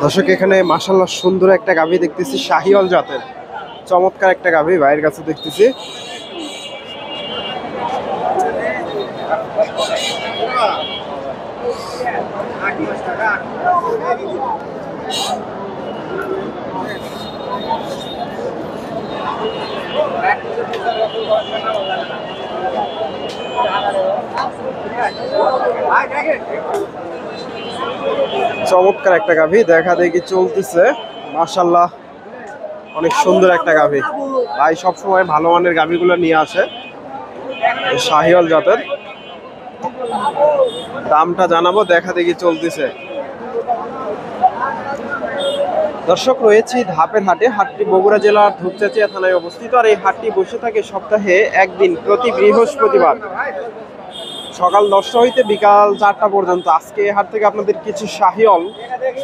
দর্শক এখানে মাশাআল্লাহ সুন্দর একটা গাভী দেখতেছি, শাহিওয়াল জাতের চমৎকার একটা গাভী ভাইয়ের কাছে দেখতেছি। চমৎকার একটা গাভী দেখা দেখি চলতেছে, মাশাআল্লাহ অনেক সুন্দর একটা গাভী। ভাই সবসময় ভালো মানের গাভীগুলো নিয়ে আসে, শাহিওয়াল জাতের। দামটা জানাবো, দেখা দেখি চলতেছে। দর্শক রয়েছি ধাপের হাটে। হাটটি বগুড়া জেলার ধূপচাচিয়া থানায় অবস্থিত। আর এই হাটটি বসে থাকে সপ্তাহে একদিন, প্রতি বৃহস্পতিবার সকাল 10টা হইতে বিকাল 4টা পর্যন্ত। আজকে হাট থেকে আপনাদের কিছু শাহিওয়াল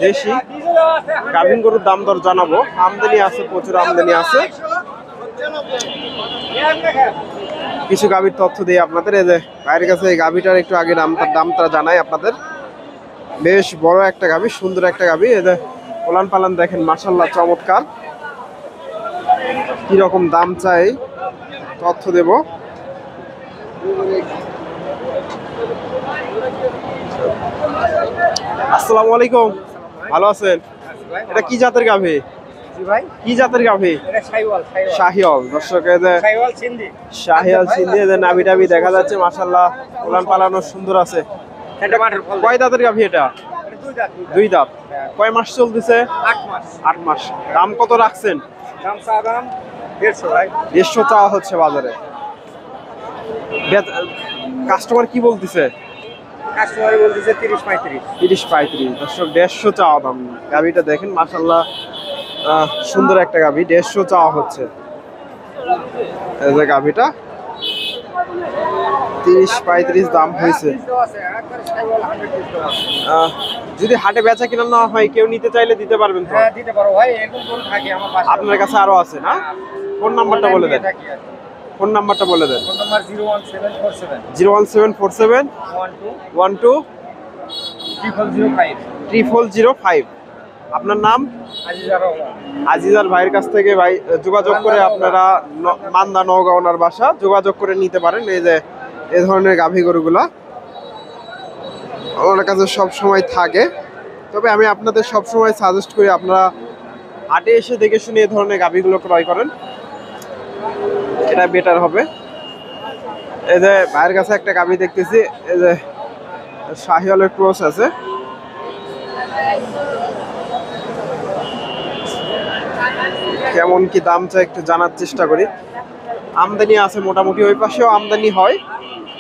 দেশি গাভীন গরুর দাম দর জানাবো। আমদানি আছে, প্রচুর আমদানি আছে। কিছু গাভীর তথ্য দিয়ে আপনাদের, এই যে বাইরের কাছে এই গাভীটার একটু আগে দামটা জানাই আপনাদের। বেশ বড় একটা গাভী, সুন্দর একটা গাভী। এই যে ওলান পালান দেখেন মাশাআল্লাহ চমৎকার। কিরকম দাম চাই তথ্য দেব। আসসালামু আলাইকুম, ভালো আছেন? এটা কি জাতের গাভী? কি জাতের গাভী? শাহিওয়াল। দর্শক শাহিওয়াল সিন্ধি, নাভি টাভি দেখা যাচ্ছে মাশাআল্লাহ, ওলান পালানো সুন্দর আছে। কয় দাঁতের গাভী এটা? দুই দাঁত। কয় মাস চলতেছে? 8 মাস। দাম কত রাখছেন? 150 চাওয়া হচ্ছে বাজারে। কাস্টমার কি বলতেছে? কাস্টমার বলতেছে 30-35। দর্শক 150 চাওয়া দাম। গাভীটা দেখেন মাশাআল্লাহ সুন্দর একটা গাভী, 150 চাওয়া হচ্ছে। এই যে গাভীটা 30-35 দাম হয়েছে। যদি হাটে বেচা কিনা না হয়, কেউ নিতে চাইলে দিতে পারবেন তো? হ্যাঁ দিতে পারো ভাই, এরকম কোন থাকে আমার পাশে। আপনার কাছে আরো আছে না? ফোন নাম্বারটা বলে দেন। ফোন নাম্বারটা বলে দেন। Phone number 01747 01747 12 0005। আপনার নাম? আজিজার ভাইয়ের কাছ থেকে ভাই যোগাযোগ করে আপনারা মান্দা নওগাঁ ওনার বাসা, যোগাযোগ করে নিতে পারেন। এই যে এই ধরনের গাভী গরুগুলা ওনার কাছে সব সময় থাকে। তবে আমি আপনাদের সব সময় সাজেস্ট করি আপনারা হাটে এসে দেখে শুনে এই ধরনের গাভীগুলো ক্রয় করেন, এটা বেটার হবে। এই যে ভাইয়ের কাছে একটা গাভী দেখতেছি, এই যে শাহিওয়ালের ক্রস আছে। কেমন কি দাম চাই একটু জানার চেষ্টা করি। আমদানি আছে মোটামুটি, ওই পাশেও আমদানি হয়,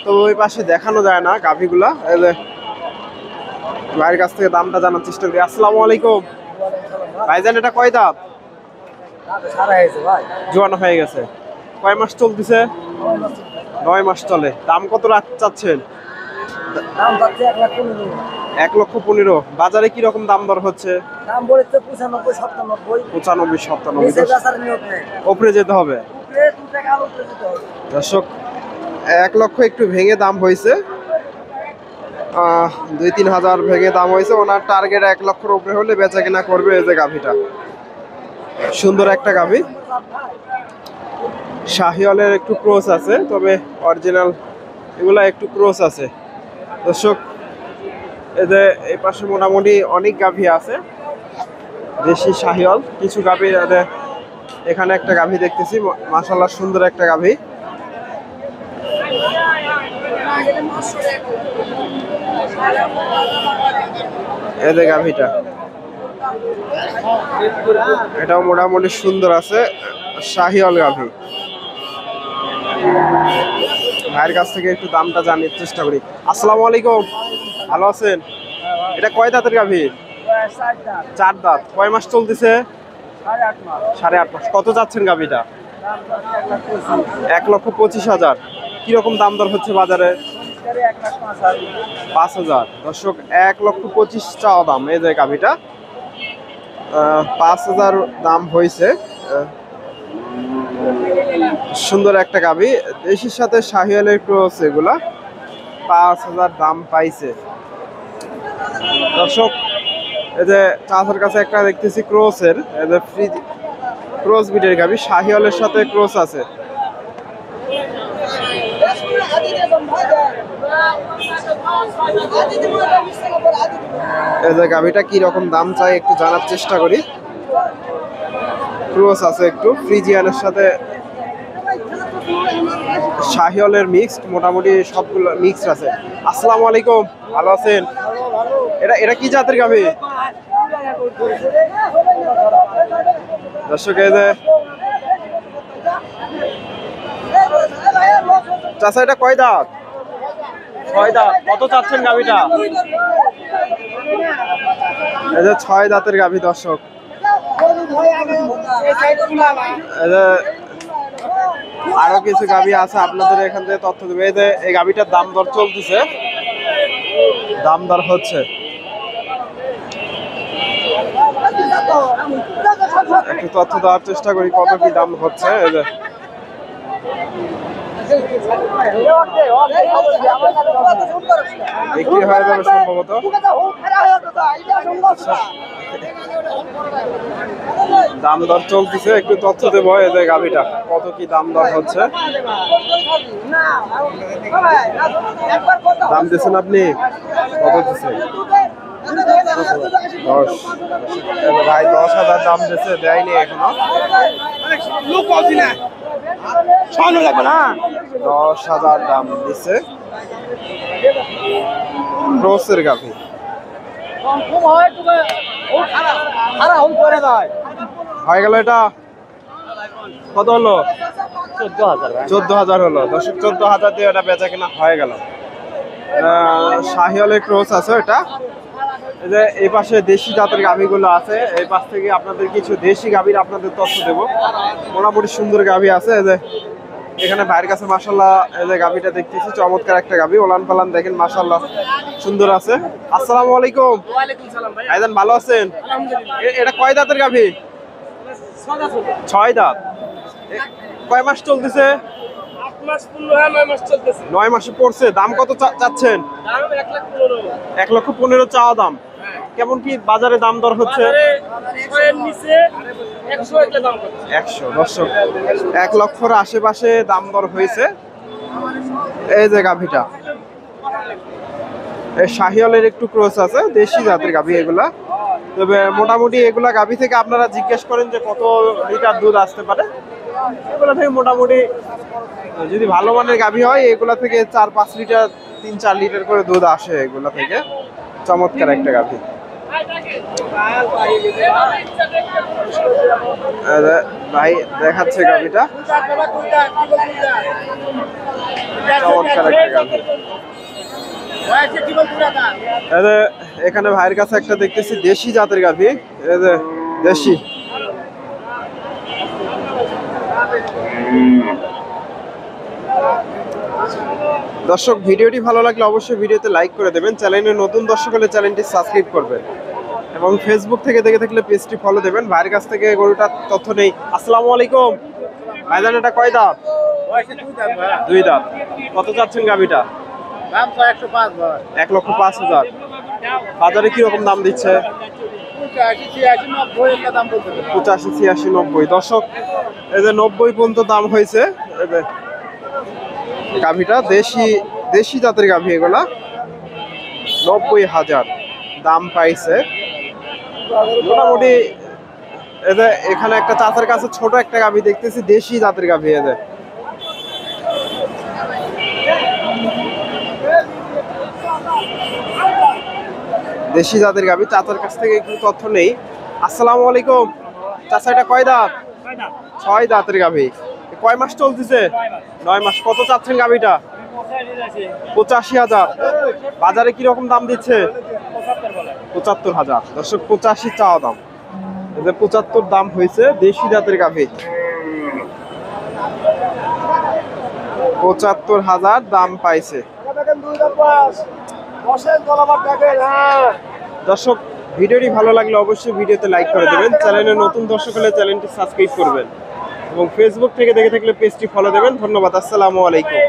তবে ওই পাশে দেখানো যায় না গাভীগুলা। এই যে ভাইয়ের কাছ থেকে দামটা জানার চেষ্টা করি। আসসালামু আলাইকুম ভাইজান, এটা কয় দাঁত? জোয়ানো হয়ে গেছে। কয় মাস চলতেছে? 9 মাস চলে। দাম কত চাচ্ছেন? 1,15,000। বাজারে কি রকম দাম দর হচ্ছে? 95-97 উপরে যেতে হবে। দর্শক 1 লক্ষ একটু ভেঙে দাম হয়েছে, 2-3 হাজার ভেঙে দাম হয়েছে। ওনার টার্গেট 1 লক্ষের উপরে হলে বেচা কিনা করবে। এই যে গাভীটা সুন্দর একটা গাভী, শাহিওয়ালের একটু ক্রস আছে, তবে অরিজিনাল এগুলা একটু ক্রস আছে। দর্শক এই যে এই পাশে মোটামুটি অনেক গাভী আছে দেশি শাহিওয়াল। কিছু গাভী, এখানে একটা গাভী দেখতেছি মাশাআল্লাহ সুন্দর একটা গাভী। এই যে গাভীটা, এটাও মোটামুটি সুন্দর আছে, শাহিওয়াল গাভী। ভাইয়ের কাছ থেকে একটু দামটা জানার চেষ্টা করি। আসসালামু আলাইকুম, ভালো আছেন? এটা কয় দাঁতের গাভী? 4 দাঁত। কয় মাস চলতেছে? 8.5 মাস। কত যাচ্ছেন গাভীটা? 1,25,000। কিরকম দাম দর হচ্ছে বাজারে? 5,000। দর্শক 1,25,000 চাওয়া দাম। এই যে গাভীটা 5,000 দাম হয়েছে। সুন্দর একটা গাভী, দেশির সাথে শাহিওয়ালের ক্রস, এগুলা 5000 দাম পাইছে দর্শক। এই যে চাচার কাছে একটা দেখতেছি ক্রসের, এই যে ফ্রি ক্রস বিটের গাভী, শাহিওয়ালের সাথে ক্রস আছে। এই যে গাভীটা কি রকম দাম চাই একটু জানার চেষ্টা করি। ক্রস আছে একটু, ফ্রিজিয়ানের সাথে শাহিওয়ালের মিক্সড, মোটামুটি সবগুলো মিক্সড আছে। আসসালামু আলাইকুম, ভালো আছেন? এটা কি জাতের গাভী দর্শক? এই যে চাচা এটা কয় দাঁত? 6 দাঁত। কত চাচ্ছেন গাভীটা? এই যে 6 দাঁতের গাভী দর্শক। আরো কিছু গাভী আছে, আপনাদের এখান থেকে তথ্য দেবে। এই যে এই গাভীটার দাম দর চলতেছে, দাম দর হচ্ছে। একটু তথ্য দেওয়ার চেষ্টা করি কত কি দাম হচ্ছে। এই যে বিক্রি হয়ে যাবে সম্ভবত। দাম দর চলতেছে, একটু তথ্য দেবো। এই যে গাভীটা কত কি দাম দর হচ্ছে। দাম দিচ্ছেন আপনি? কত দিচ্ছেন? 10। ভাই 10,000 দাম দিচ্ছে, দেয়নি এখনো। 10,000 দাম দিচ্ছে ক্রসের গাভী। হয়ে গেল এটা কত হলো? 14,000 হলো দর্শক। 14,000 দিয়ে এটা বেচা কিনা হয়ে গেল। শাহিওয়ালের ক্রস আছে এটা। এই যে এই পাশে দেশি জাতের গাভীগুলো আছে, এই পাশ থেকে আপনাদের কিছু দেশি গাভীর আপনাদের তথ্য দেবো। মোটামুটি সুন্দর গাভী আছে। এই যে এখানে ভাইয়ের কাছে মাশাআল্লাহ, এই যে গাভীটা দেখতেছি চমৎকার একটা গাভী, ওলান পালান দেখেন মাশাআল্লাহ সুন্দর আছে। আসসালামু আলাইকুম। ওয়ালাইকুম সালাম ভাই। ভাইজান ভালো আছেন? আলহামদুলিল্লাহ। এটা কয় দাঁতের গাভী? 6 দাঁত। কয় মাস চলতেছে? 8 মাস পূর্ণ হয়, 9 মাস চলতেছে। 9 মাসে পড়ছে। দাম কত চাচ্ছেন? দাম 1,15,000। 1,15,000 চাওয়া দাম। কেমন কি বাজারে দাম দর হচ্ছে? বাজারে 6 এর নিচে 100 একটা দাম করছে। 100 দর্শক, 1 লক্ষর আশেপাশে দাম দর হয়েছে। এই যে গাভীটা, এই শাহিওয়ালের একটু ক্রস আছে, দেশি জাতের গাভী এগুলা। তবে মোটামুটি এগুলা গাভী থেকে আপনারা জিজ্ঞেস করেন যে কত লিটার দুধ আসতে পারে, এগুলা থেকে মোটামুটি যদি ভালো মানের গাভী হয় এগুলা থেকে 4-5 লিটার, 3-4 লিটার করে দুধ আসে এগুলা থেকে। চমৎকার একটা গাভী। ভাই দেখাচ্ছে গাভীটা, চমৎকার একটা গাভী। এখানে ভাইয়ের কাছে একটা দেখতেছি দেশি জাতের গাভী, এই যে দেশি। দর্শক ভিডিওটি ভালো লাগলে অবশ্যই ভিডিওতে লাইক করে দেবেন, চ্যানেলে নতুন দর্শক হলে চ্যানেলটি সাবস্ক্রাইব করবেন এবং ফেসবুক থেকে দেখে থাকলে পেজটি ফলো দেবেন। ভাইয়ের কাছ থেকে গরুটার তথ্য নেই। আসসালামু আলাইকুম ভাইজান, এটা কয় দাঁত? 2 দাঁত। কত চাচ্ছেন গাভীটা? দাম তো 105 ভাই। 1,05,000। বাজারে কিরকম দাম দিচ্ছে? 85-86-90 একটা দাম বলতে হবে। 85-86-90 দর্শক। এই যে 90 পর্যন্ত দাম হয়েছে। এই যে গাভীটা দেশি জাতের গাভী, এগুলা 90,000 দাম পাইছে মোটামুটি। এই যে এখানে একটা চাচার কাছে ছোট একটা গাভী দেখতেছি, দেশি জাতের গাভী। এই যে দেশি জাতের গাভী, চাচার কাছ থেকে একটু তথ্য নেই। আসসালামু আলাইকুম চাচা, এটা কয় দাঁত? 6 দাঁতের গাভী। কয় মাস চলতেছে? 9 মাস। কত চাচ্ছেন গাভীটা? 85,000। বাজারে কিরকম দাম দিচ্ছে? 75,000 দর্শক। 85 চাওয়া দাম, এই যে 75 দাম হয়েছে। দেশি জাতের গাভী, 75,000 দাম পাইছে দর্শক। ভিডিওটি ভালো লাগলে অবশ্যই ভিডিওতে লাইক করে দেবেন, চ্যানেলে নতুন দর্শক হলে চ্যানেলটি সাবস্ক্রাইব করবেন এবং ফেসবুক থেকে দেখে থাকলে পেজটি ফলো দেবেন। ধন্যবাদ, আসসালামু আলাইকুম।